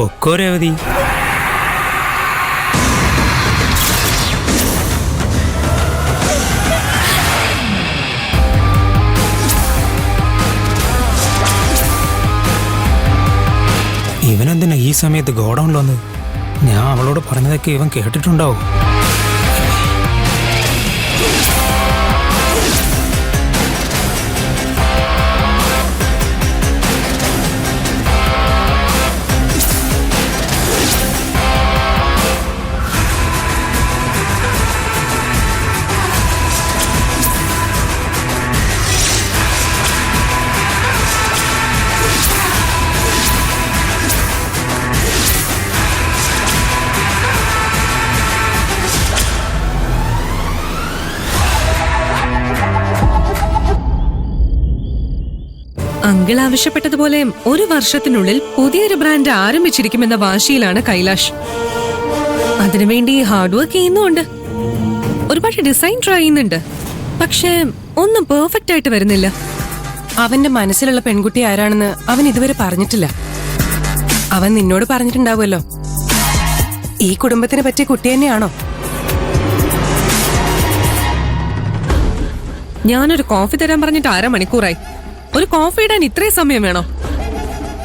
പൊക്കോ രേവതി. ഇവനെന്തിനാ ഈ സമയത്ത് ഗോഡൗണിൽ വന്നത്? ഞാൻ അവളോട് പറഞ്ഞതൊക്കെ ഇവൻ കേട്ടിട്ടുണ്ടാവും. അങ്കിൾ ആവശ്യപ്പെട്ടതുപോലെ 1 വർഷത്തിനുള്ളിൽ പുതിയൊരു ബ്രാൻഡ് ആരംഭിച്ചിരിക്കുമെന്ന വാശിയിലാണ് കൈലാഷ്. അതിനുവേണ്ടി ഹാർഡ് വർക്ക് ചെയ്യുന്നുണ്ട്. ഒരുപാട് ഡിസൈൻ ട്രൈ ചെയ്യുന്നുണ്ട്. പക്ഷേ ഒന്നും പെർഫെക്റ്റ് ആയിട്ട് വരുന്നില്ല. അവന്റെ മനസ്സിലുള്ള പെൺകുട്ടി ആരാണെന്ന് അവൻ ഇതുവരെ പറഞ്ഞിട്ടില്ല. അവൻ നിന്നോട് പറഞ്ഞിട്ടുണ്ടാവുമല്ലോ. ഈ കുടുംബത്തിന് പറ്റിയ കുട്ടി തന്നെയാണോ? ഞാനൊരു കോഫി തരാൻ പറഞ്ഞിട്ട് 1/2 മണിക്കൂറായി. ഒരു കോഫി ഇടാൻ ഇത്രയും സമയം വേണോ?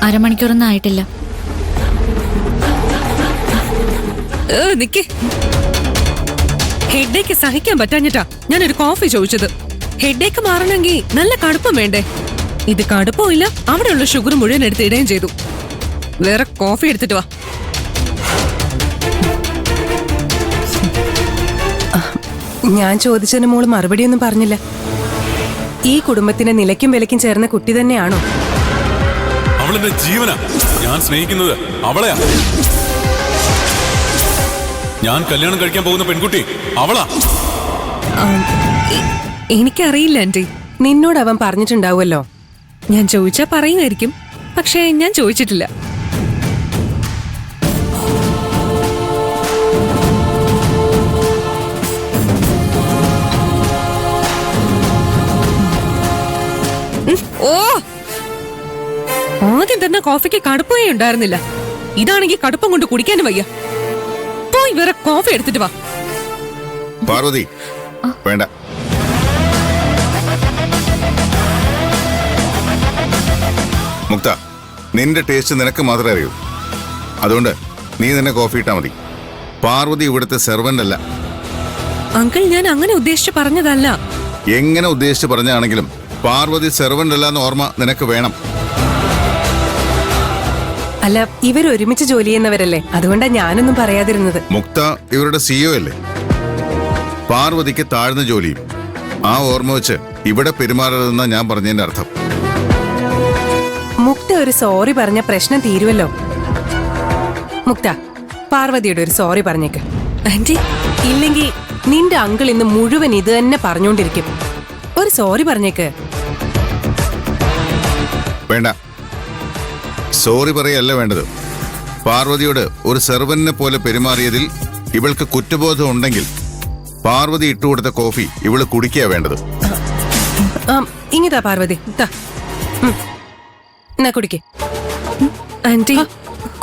1/2 മണിക്കൂറൊന്നും ആയിട്ടില്ല. നിക്കേ, ഹെഡേക്ക് സഹിക്കാൻ പറ്റാഞ്ഞിട്ടാ ഞാനൊരു കോഫി ചോദിച്ചത്. ഹെഡേക്ക് മാറണമെങ്കിൽ നല്ല കടുപ്പം വേണ്ടേ? ഇത് കടുപ്പവും ഇല്ല, അവിടെയുള്ള ഷുഗർ മുഴുവൻ എടുത്ത് ഇടുകയും ചെയ്തു. വേറെ കോഫി എടുത്തിട്ട് വാ. ഞാൻ ചോദിച്ചതിന് മോള് മറുപടിയൊന്നും പറഞ്ഞില്ല. ഈ കുടുംബത്തിന് നിലയ്ക്കും വിലയ്ക്കും ചേർന്ന കുട്ടി തന്നെയാണോ? അവളെന്റെ ജീവനാ. ഞാൻ സ്നേഹിക്കുന്നത് അവളെയാ. ഞാൻ കല്യാണം കഴിക്കാൻ പോകുന്ന പെൺകുട്ടി അവളാ. എനിക്കറിയില്ല ആന്റി. നിന്നോട് അവൻ പറഞ്ഞിട്ടുണ്ടാവുമല്ലോ. ഞാൻ ചോദിച്ചാ പറയുമായിരിക്കും, പക്ഷേ ഞാൻ ചോദിച്ചിട്ടില്ല. ഓ, ആദ്യം തന്നെ കോഫിക്ക് കടുപ്പമേ ഉണ്ടായിരുന്നില്ല. ഇതാണെങ്കിൽ കടുപ്പം കൊണ്ട് കുടിക്കാനും വയ്യ. പോയി വേറെ കോഫി എടുത്തിട്ട് വാ. പാർവതി, വേണ്ട. മുക്ത, നിന്റെ ടേസ്റ്റ് നിനക്ക് മാത്രമേ അറിയൂ. അതുകൊണ്ട് നീ തന്നെ കോഫി ഇട്ടാ മതി. പാർവതി ഇവിടുത്തെ സെർവന്റ് അല്ല. അങ്കിൾ, ഞാൻ അങ്ങനെ ഉദ്ദേശിച്ച് പറഞ്ഞതല്ല. എങ്ങനെ ഉദ്ദേശിച്ച് പറഞ്ഞാണെങ്കിലും പാർവതി സെർവന്റ് അല്ല എന്ന ഓർമ്മ നിനക്ക് വേണം. അല്ല, ഇവരൊരുമിച്ച് ജോലി ചെയ്യുന്നവരല്ലേ, അതുകൊണ്ടാ ഞാനൊന്നും പറയാതിരുന്നത്. മുക്ത ഇവരുടെ CEO അല്ലേ. പാർവതിക്ക് താഴ്ന്ന ജോലിയും. ആ ഓർമ്മ വെച്ച് ഇവിടെ പെരുമാറരുതെന്നാ ഞാൻ പറഞ്ഞതിന്റെ അർത്ഥം. മുക്ത ഒരു സോറി പറഞ്ഞ പ്രശ്നം തീരുവല്ലോ. മുക്ത, പാർവതിയുടെ ഒരു സോറി പറഞ്ഞേക്ക്. ആന്റി, ഇല്ലെങ്കിൽ നിന്റെ അങ്കിൾ ഇന്ന് മുഴുവൻ ഇത് തന്നെ പറഞ്ഞുകൊണ്ടിരിക്കും. ഒരു സോറി പറഞ്ഞേക്ക്. വേണ്ട, സോറി പറയല്ല വേണ്ടത്. പാർവതിയോട് ഒരു സെർവന്റിനെ പോലെ പെരുമാറിയതിൽ ഇവൾക്ക് കുറ്റബോധം ഉണ്ടെങ്കിൽ പാർവതി ഇട്ടുകൊടുത്ത കോഫി ഇവള് കുടിക്കുക വേണ്ടത്. ഇങ്ങിതാ പാർവതി, എന്നാ കുടിക്കേ. ആന്റി,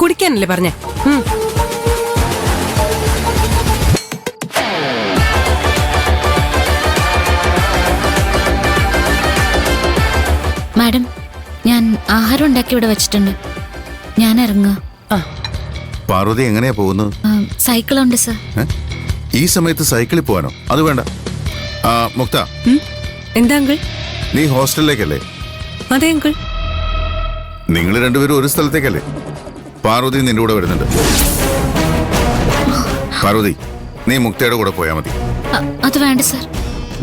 കുടിക്കാനല്ലേ പറഞ്ഞേ? മാഡം, ഞാൻ ആഹാരം ഉണ്ടാക്കി ഇവിടെ വെച്ചിട്ടുണ്ട്. ഞാൻ ഇറങ്ങുക. പാർവതി എങ്ങനെയാ പോകുന്നത്? സൈക്കിളുണ്ട് സർ. ഈ സമയത്ത് സൈക്കിളിൽ പോകാനോ? അത് വേണ്ട. മുക്ത, എന്താ അങ്കിൾ? നീ ഹോസ്റ്റലിലേക്കല്ലേ? അതെ അങ്കിൾ. നിങ്ങൾ രണ്ടുപേരും ഒരു സ്ഥലത്തേക്കല്ലേ? പാർവതി നിന്റെ കൂടെ വരുന്നുണ്ട്. പാർവതി, നീ മുക്തയുടെ കൂടെ പോയാൽ മതി. അത് വേണ്ട സർ,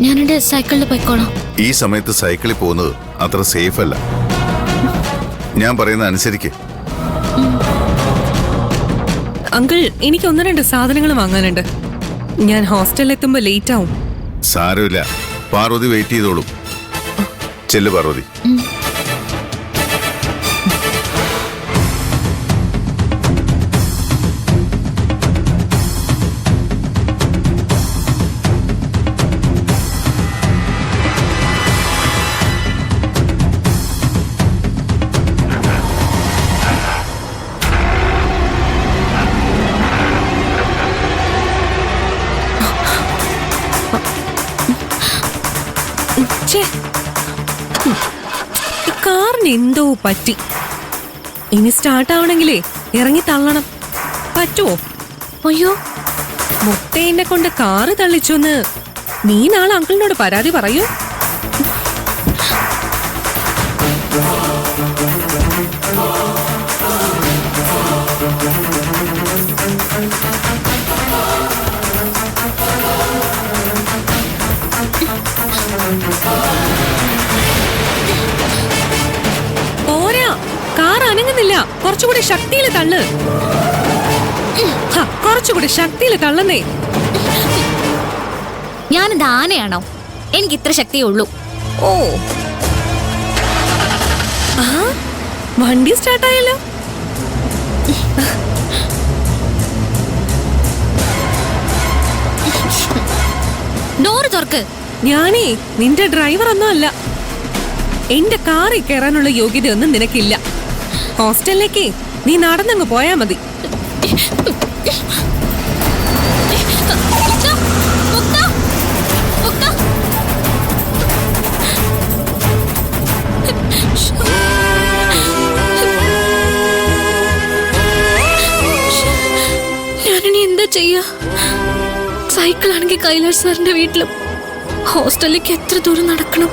ഞാനെന്റെ സൈക്കിളിൽ പോയിക്കോളാം. ഈ സമയത്ത് സൈക്കിളിൽ പോകുന്നത് അത്ര സേഫ് അല്ല. ഞാൻ പറയുന്നത് അനുസരിക്ക്. അങ്കിൾ, എനിക്ക് 1-2 സാധനങ്ങൾ വാങ്ങാനുണ്ട്. ഞാൻ ഹോസ്റ്റലിൽ എത്തുമ്പോ ലേറ്റ് ആവും. സാരമില്ല, പാർവതി വെയിറ്റ് ചെയ്തോളും. ചെല്ലു പാർവതി. കാറിന് എന്തോ പറ്റി. ഇനി സ്റ്റാർട്ട് ആവണെങ്കിലേ ഇറങ്ങി തള്ളണം. പറ്റുമോ? അയ്യോ, മുത്തേനെ കൊണ്ട് കാറ് തള്ളിച്ചോന്ന് നീ നാളെ അങ്കിളിനോട് പരാതി പറയൂ. പോരാ, കാർ അനങ്ങുന്നില്ല. കുറച്ചുകൂടി ശക്തിയിൽ തള്ളു. കുറച്ചുകൂടി ശക്തിയിൽ തള്ളുന്നേ. ഞാനെന്താ ആനയാണോ? എനിക്ക് ഇത്ര ശക്തിയേ ഉള്ളൂ. ഓ, ആ വണ്ടി സ്റ്റാർട്ടായല്ലോ. ഡോറ് തുറക്ക്. ഞാനേ നിന്റെ ഡ്രൈവർ ഒന്നും അല്ല. എന്റെ കാറിൽ കയറാനുള്ള യോഗ്യതയൊന്നും നിനക്കില്ല. ഹോസ്റ്റലിലേക്ക് നീ നടന്നങ്ങ് പോയാ മതി. ഞാനിനി എന്താ ചെയ്യാ? സൈക്കിളാണെങ്കിൽ കൈലാഷ് സാറിന്റെ വീട്ടിലും ഹോസ്റ്റലിലേക്ക് എത്ര ദൂരം നടക്കണം?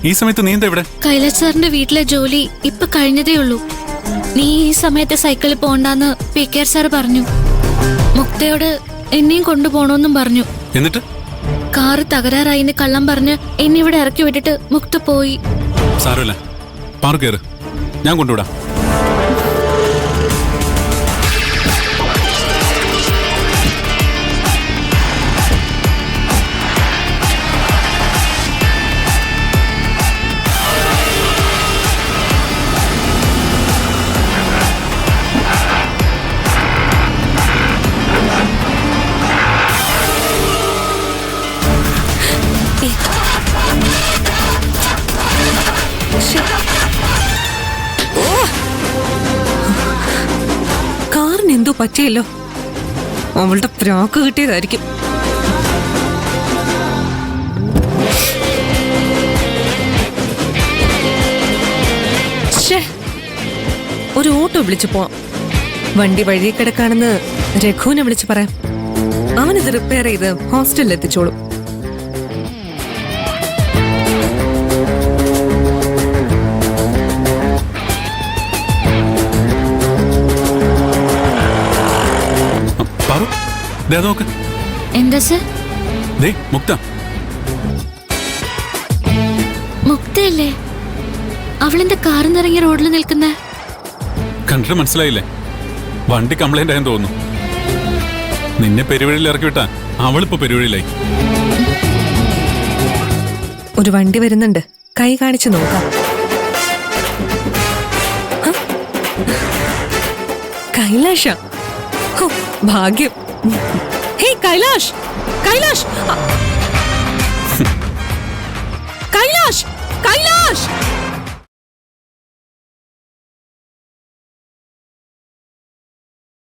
ഈ സമയത്ത് നീ എന്താ ഇവിടെ? കൈലാഷ് സാറിന്റെ വീട്ടിലെ ജോലി ഇപ്പൊ കഴിഞ്ഞതേ ഉള്ളൂ. നീ ഈ സമയത്ത് സൈക്കിളിൽ പോണ്ടെന്ന് PK സാർ പറഞ്ഞു. മുക്തയോട് എന്നെയും കൊണ്ടുപോണോന്നും പറഞ്ഞു. എന്നിട്ട് കാറ് തകരാറായിന്ന് കള്ളം പറഞ്ഞ് എന്നെ ഇവിടെ ഇറക്കി വിട്ടിട്ട് മുക്ത പോയി. സാരമില്ല, പാറു കയറ്, ഞാൻ കൊണ്ടുവിടാം. കാറിന് എന്തോ പറ്റിയല്ലോ. അവളുടെ പ്രാക്ക് കിട്ടിയതായിരിക്കും. ഒരു ഓട്ടോ വിളിച്ചു പോവാം. വണ്ടി വഴി കിടക്കാണെന്ന് രഘുവിനെ വിളിച്ചു പറയാം. അവനിത് റിപ്പയർ ചെയ്ത് ഹോസ്റ്റലിൽ എത്തിച്ചോളും. നോക്ക്. എന്താ സർ? മുക്ത. മുക്തയല്ലേ? അവളെന്താ കാറിന്നിറങ്ങിയ റോഡിൽ നിൽക്കുന്ന? കണ്ടിട്ട് മനസ്സിലായില്ലേ? വണ്ടി കംപ്ലൈന്റ് ആയെന്ന് തോന്നുന്നു. നിന്നെ പെരുവഴിയിൽ ഇറക്കി വിട്ടാ അവളിപ്പോ പെരുവഴിയിലായി. ഒരു വണ്ടി വരുന്നുണ്ട്, കൈ കാണിച്ചു നോക്കാം. കൈലാഷ, ഭാഗ്യം. ഹേ കൈലാഷ്, കൈലാഷ്, കൈലാഷ്, കൈലാഷ്.